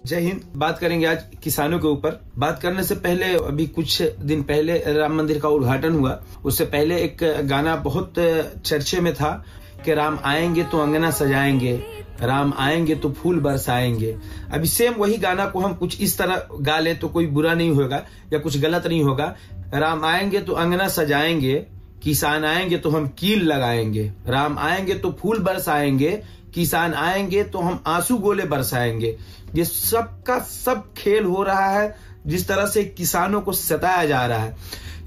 जय हिंद। बात करेंगे आज किसानों के ऊपर। बात करने से पहले अभी कुछ दिन पहले राम मंदिर का उद्घाटन हुआ। उससे पहले एक गाना बहुत चर्चे में था कि राम आएंगे तो अंगना सजाएंगे, राम आएंगे तो फूल बरसाएंगे। अभी सेम वही गाना को हम कुछ इस तरह गा ले तो कोई बुरा नहीं होगा या कुछ गलत नहीं होगा। राम आएंगे तो अंगना सजाएंगे, किसान आएंगे तो हम कील लगाएंगे, राम आएंगे तो फूल बरसाएंगे, किसान आएंगे तो हम आंसू गोले बरसाएंगे। ये सबका सब खेल हो रहा है जिस तरह से किसानों को सताया जा रहा है।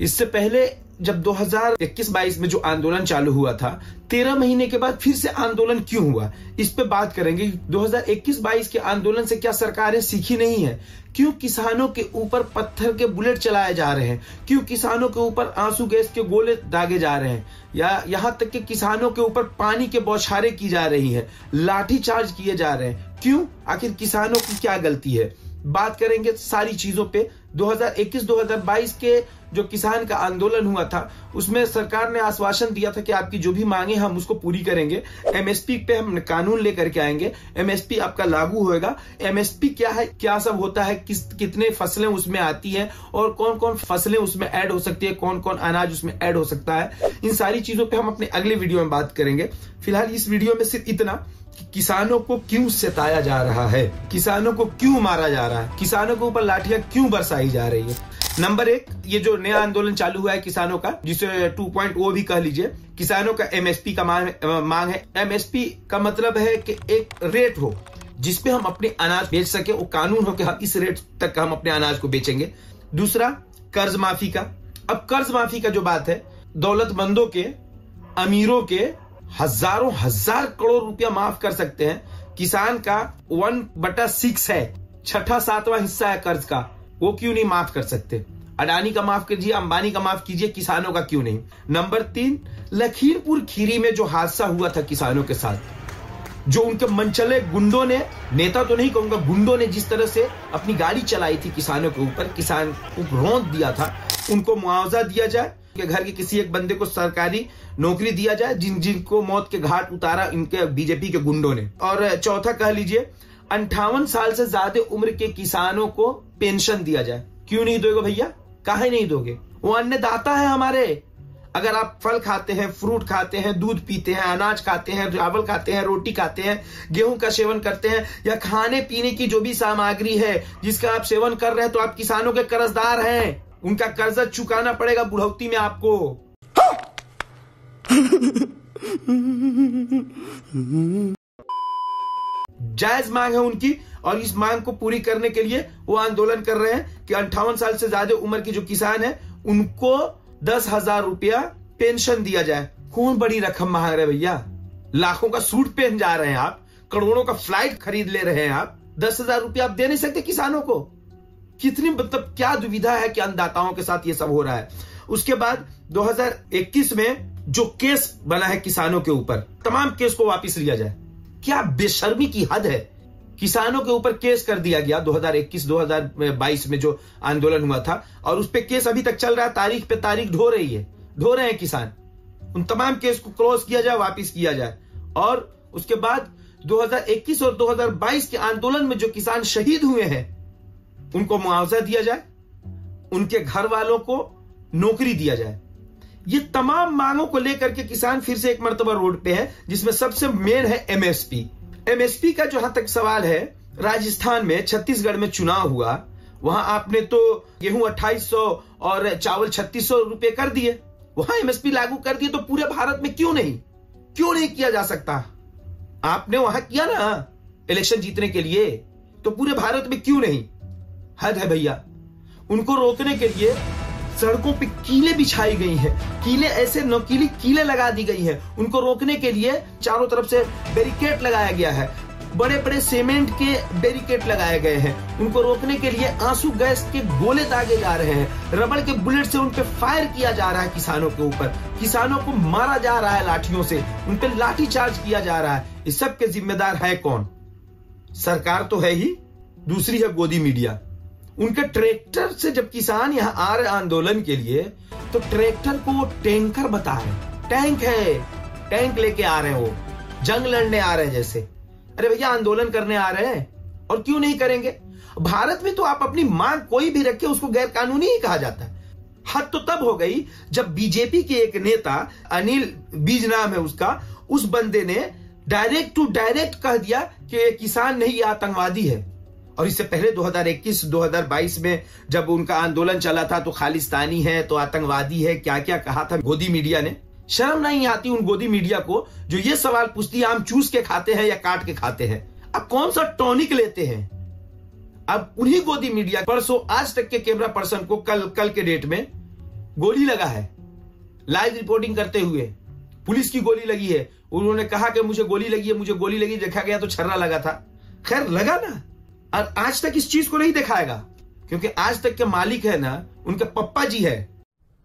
इससे पहले जब 2021-22 में जो आंदोलन चालू हुआ था, 13 महीने के बाद फिर से आंदोलन क्यों हुआ, इस पे बात करेंगे। 2021-22 के आंदोलन से क्या सरकारें सीखी नहीं है? क्यों किसानों के ऊपर पत्थर के बुलेट चलाए जा रहे हैं? क्यों किसानों के ऊपर आंसू गैस के गोले दागे जा रहे हैं? या यहाँ तक कि किसानों के ऊपर पानी के बौछारें की जा रही है, लाठी चार्ज किए जा रहे हैं? क्यों? आखिर किसानों की क्या गलती है? बात करेंगे सारी चीजों पे। 2021-2022 के जो किसान का आंदोलन हुआ था उसमें सरकार ने आश्वासन दिया था कि आपकी जो भी मांगे हम उसको पूरी करेंगे। एमएसपी पे हम कानून लेकर के आएंगे, एमएसपी आपका लागू होएगा। एमएसपी क्या है, क्या सब होता है, कितने फसलें उसमें आती हैं और कौन कौन फसलें उसमें ऐड हो सकती है, कौन कौन अनाज उसमें ऐड हो सकता है, इन सारी चीजों पे हम अपने अगले वीडियो में बात करेंगे। फिलहाल इस वीडियो में सिर्फ इतना, किसानों को क्यों सताया जा रहा है, किसानों को क्यों मारा जा रहा है, किसानों के ऊपर लाठियां क्यों बरसाई जा रही है। नंबर 1, ये जो नया आंदोलन चालू हुआ है किसानों का, जिसे 2.0 भी कह लीजिए, किसानों का एमएसपी का मांग है। एमएसपी का मतलब है कि एक रेट हो जिसपे हम अपने अनाज बेच सके, वो कानून हो कि हम इस रेट तक हम अपने अनाज को बेचेंगे। दूसरा, कर्ज माफी का। अब कर्ज माफी का जो बात है, दौलतमंदों के, अमीरों के हजारों हजार करोड़ रुपया माफ कर सकते हैं। किसान का 1/6 है, 6वां हिस्सा है कर्ज का, वो क्यों नहीं माफ कर सकते? अडानी का माफ कीजिए, अंबानी का माफ कीजिए, किसानों का क्यों नहीं? नंबर 3, लखीमपुर खीरी में जो हादसा हुआ था किसानों के साथ, जो उनके मनचले गुंडों ने, नेता तो नहीं कहूंगा, गुंडों ने जिस तरह से अपनी गाड़ी चलाई थी किसानों के ऊपर, किसान को रौंद दिया था, उनको मुआवजा दिया जाए, के घर के किसी एक बंदे को सरकारी नौकरी दिया जाए जिनको मौत के घाट उतारा इनके बीजेपी के गुंडों ने। और चौथा कह लीजिए, 58 साल से ज्यादा उम्र के किसानों को पेंशन दिया जाए। क्यों नहीं दोगे भैया, काहे नहीं दोगे? वो अन्नदाता है हमारे। अगर आप फल खाते हैं, फ्रूट खाते हैं, दूध पीते हैं, अनाज खाते हैं, चावल खाते हैं, रोटी खाते हैं, गेहूं का सेवन करते हैं, या खाने पीने की जो भी सामग्री है जिसका आप सेवन कर रहे हैं, तो आप किसानों के कर्जदार हैं। उनका कर्जा चुकाना पड़ेगा बुढ़ौती में आपको। जायज मांग है उनकी, और इस मांग को पूरी करने के लिए वो आंदोलन कर रहे हैं कि 58 साल से ज्यादा उम्र की जो किसान है उनको 10,000 रुपया पेंशन दिया जाए। कौन बड़ी रकम मांग रहे भैया? लाखों का सूट पहन जा रहे हैं आप, करोड़ों का फ्लाइट खरीद ले रहे हैं आप, 10,000 रुपया आप दे नहीं सकते किसानों को? कितनी मतलब क्या दुविधा है कि अन्नदाताओं के साथ ये सब हो रहा है। उसके बाद 2021 में जो केस बना है किसानों के ऊपर, तमाम केस को वापस लिया जाए। क्या बेशर्मी की हद है। किसानों के ऊपर केस कर दिया गया 2021-2022 में जो आंदोलन हुआ था, और उस पे केस अभी तक चल रहा है, तारीख पे तारीख ढो रही है, ढो रहे हैं किसान। उन तमाम केस को क्लोज किया जाए, वापस किया जाए। और उसके बाद 2021 और 2022 के आंदोलन में जो किसान शहीद हुए हैं उनको मुआवजा दिया जाए, उनके घर वालों को नौकरी दिया जाए। ये तमाम मांगों को लेकर के किसान फिर से एक मर्तबा रोड पे है, जिसमें सबसे मेन है एमएसपी। एमएसपी का जहां तक सवाल है, राजस्थान में, छत्तीसगढ़ में चुनाव हुआ, वहां आपने तो गेहूं 2800 और चावल 3600 रुपए कर दिए, वहां एमएसपी लागू कर दिए। तो पूरे भारत में क्यों नहीं किया जा सकता? आपने वहां किया ना इलेक्शन जीतने के लिए, तो पूरे भारत में क्यों नहीं? हद है भैया। उनको रोकने के लिए सड़कों पे कीलें बिछाई गई हैं, कीलें ऐसे नकीली कीलें लगा दी गई हैं। उनको रोकने के लिए चारों तरफ से बैरिकेड लगाया गया है, बड़े बड़े सीमेंट के बैरिकेड लगाए गए हैं। उनको रोकने के लिए आंसू गैस के गोले दागे जा रहे हैं, रबड़ के बुलेट से उन पे फायर किया जा रहा है किसानों के ऊपर, किसानों को मारा जा रहा है लाठियों से, उन पे लाठी चार्ज किया जा रहा है। इस सब के जिम्मेदार है कौन? सरकार तो है ही, दूसरी है गोदी मीडिया। उनके ट्रैक्टर से जब किसान यहाँ आ रहे आंदोलन के लिए, तो ट्रैक्टर को वो टैंकर बता रहे, टैंक है, टैंक लेके आ रहे हैं, वो जंग लड़ने आ रहे हैं जैसे। अरे भैया आंदोलन करने आ रहे हैं, और क्यों नहीं करेंगे? भारत में तो आप अपनी मांग कोई भी रखे उसको गैर कानूनी ही कहा जाता है। हद तो तब हो गई जब बीजेपी के एक नेता, अनिल बीज नाम है उसका, उस बंदे ने डायरेक्ट टू डायरेक्ट कह दिया कि किसान नहीं आतंकवादी है। और इससे पहले 2021-2022 में जब उनका आंदोलन चला था तो खालिस्तानी है, तो आतंकवादी है, क्या क्या कहा था गोदी मीडिया ने। शर्म नहीं आती उन गोदी मीडिया को जो ये सवाल पूछती है आम चूस के खाते हैं या काट के खाते हैं? अब कौन सा टॉनिक लेते हैं? अब उन्हीं गोदी मीडिया परसों आज तक के कैमरा पर्सन को कल के डेट में गोली लगा है, लाइव रिपोर्टिंग करते हुए पुलिस की गोली लगी है। उन्होंने कहा कि मुझे गोली लगी है, मुझे गोली लगी, देखा गया तो छर्रा लगा था। खैर लगा ना, और आज तक इस चीज को नहीं दिखाएगा क्योंकि आज तक के मालिक है ना उनके पप्पा जी है,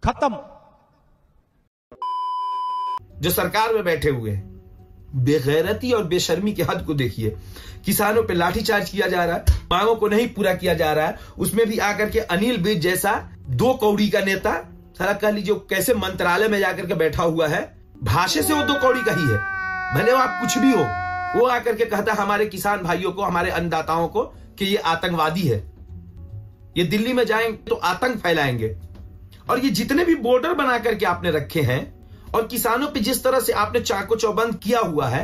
खत्म, जो सरकार में बैठे हुए हैं। बेगैरती और बेशर्मी की हद को देखिए। किसानों पे लाठीचार्ज किया जा रहा है, मांगों को नहीं पूरा किया जा रहा है, उसमें भी आकर के अनिल विज जैसा 2 कौड़ी का नेता, सारा कह लीजिए कैसे मंत्रालय में जाकर के बैठा हुआ है, भाषा से वो 2 कौड़ी का ही है, भले वो आप कुछ भी हो, वो आकर के कहता हमारे किसान भाइयों को, हमारे अन्नदाताओं को कि ये आतंकवादी है, ये दिल्ली में जाएंगे तो आतंक फैलाएंगे। और ये जितने भी बॉर्डर बना करके आपने रखे हैं और किसानों पे जिस तरह से आपने चाको चौबंद किया हुआ है,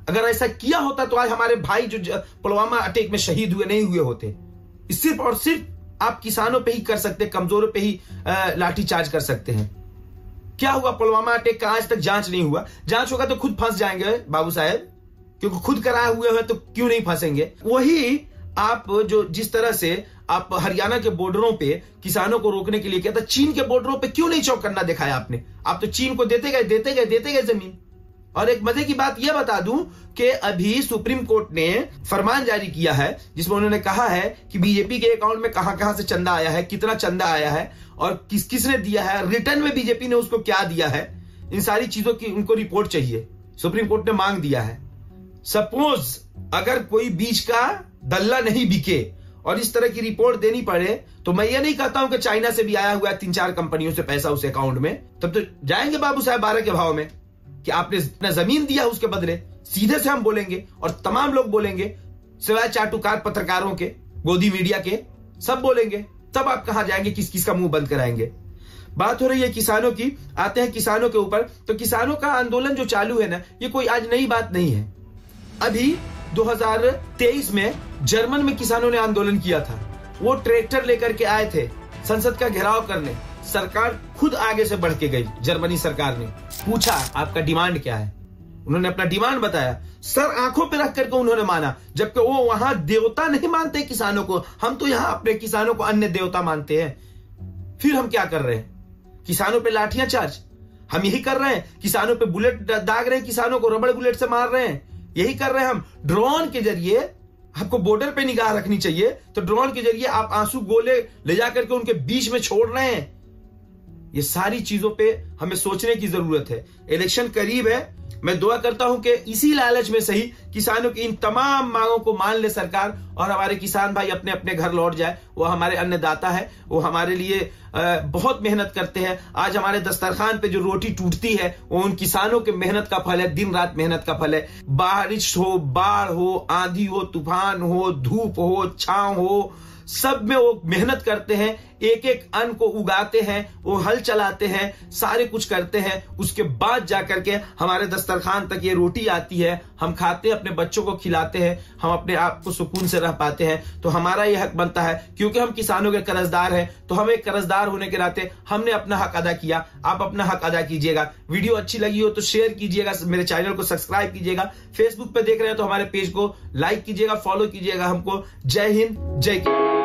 अगर ऐसा किया होता तो आज हमारे भाई जो पुलवामा अटैक में शहीद हुए नहीं हुए होते। सिर्फ और सिर्फ आप किसानों पे ही कर सकते, कमजोरों पे ही लाठीचार्ज कर सकते हैं। क्या हुआ पुलवामा अटैक का आज तक जांच नहीं हुआ? जांच होगा तो खुद फंस जाएंगे बाबू साहेब, क्योंकि खुद कराए हुए हैं तो क्यों नहीं फंसेंगे। वही आप जो जिस तरह से आप हरियाणा के बॉर्डरों पे किसानों को रोकने के लिए किया था, चीन के बॉर्डरों पे क्यों नहीं चौकन्ना दिखाया आपने? आप तो चीन को देते गए जमीन। और एक मजे की बात यह बता दूं कि अभी सुप्रीम कोर्ट ने फरमान जारी किया है जिसमें उन्होंने कहा है कि बीजेपी के अकाउंट में कहां से चंदा आया है, कितना चंदा आया है और किसने दिया है, रिटर्न में बीजेपी ने उसको क्या दिया है, इन सारी चीजों की उनको रिपोर्ट चाहिए। सुप्रीम कोर्ट ने मांग दिया है। सपोज अगर कोई बीज का दल्ला नहीं बिके और इस तरह की रिपोर्ट देनी पड़े तो मैं ये नहीं कहता हूं कि चाइना से भी आया हुआ है 3-4 कंपनियों से पैसा उस अकाउंट में, तब तो जाएंगे बाबू साहब 12 के भाव में कि आपने अपना जमीन दिया उसके बदले। सीधे से हम बोलेंगे और तमाम लोग बोलेंगे, सिवाय चाटुकार पत्रकारों के, गोदी मीडिया के, सब बोलेंगे। तब आप कहां जाएंगे, किस का मुंह बंद कराएंगे? बात हो रही है किसानों की। आते हैं किसानों के ऊपर। तो किसानों का आंदोलन जो चालू है ना, ये कोई आज नई बात नहीं है। अभी 2023 में जर्मन में किसानों ने आंदोलन किया था। वो ट्रैक्टर लेकर के आए थे संसद का घेराव करने। सरकार खुद आगे से बढ़ के गई। जर्मनी सरकार ने पूछा आपका डिमांड क्या है, उन्होंने अपना डिमांड बताया, सर आंखों पे रख करके उन्होंने माना, जबकि वो वहां देवता नहीं मानते किसानों को। हम तो यहां अपने किसानों को अन्य देवता मानते हैं। फिर हम क्या कर रहे हैं? किसानों पे लाठियां चार्ज हम यही कर रहे हैं। किसानों पे बुलेट दाग रहे हैं, किसानों को रबड़ बुलेट से मार रहे हैं, यही कर रहे हैं हम। ड्रोन के जरिए आपको बॉर्डर पे निगाह रखनी चाहिए, तो ड्रोन के जरिए आप आंसू गोले ले जाकर के उनके बीच में छोड़ रहे हैं। ये सारी चीजों पे हमें सोचने की जरूरत है। इलेक्शन करीब है, मैं दुआ करता हूं कि इसी लालच में सही किसानों की इन तमाम मांगों को मान ले सरकार और हमारे किसान भाई अपने अपने घर लौट जाए। वो हमारे अन्नदाता है, वो हमारे लिए बहुत मेहनत करते हैं। आज हमारे दस्तरखान पे जो रोटी टूटती है वो उन किसानों के मेहनत का फल है, दिन रात मेहनत का फल है। बारिश हो, बाढ़ हो, आंधी हो, तूफान हो, धूप हो, छांव हो, सब में वो मेहनत करते हैं, एक एक अन्न को उगाते हैं, वो हल चलाते हैं, सारे कुछ करते हैं। उसके बाद जाकर के हमारे दस्तरखान तक ये रोटी आती है, हम खाते हैं, अपने बच्चों को खिलाते हैं, हम अपने आप को सुकून से रह पाते हैं। तो हमारा ये हक बनता है, क्योंकि हम किसानों के कर्जदार हैं, तो हम एक कर्जदार होने के नाते हमने अपना हक अदा किया। आप अपना हक अदा कीजिएगा। वीडियो अच्छी लगी हो तो शेयर कीजिएगा, मेरे चैनल को सब्सक्राइब कीजिएगा। फेसबुक पे देख रहे हैं तो हमारे पेज को लाइक कीजिएगा, फॉलो कीजिएगा हमको। जय हिंद, जय किसान।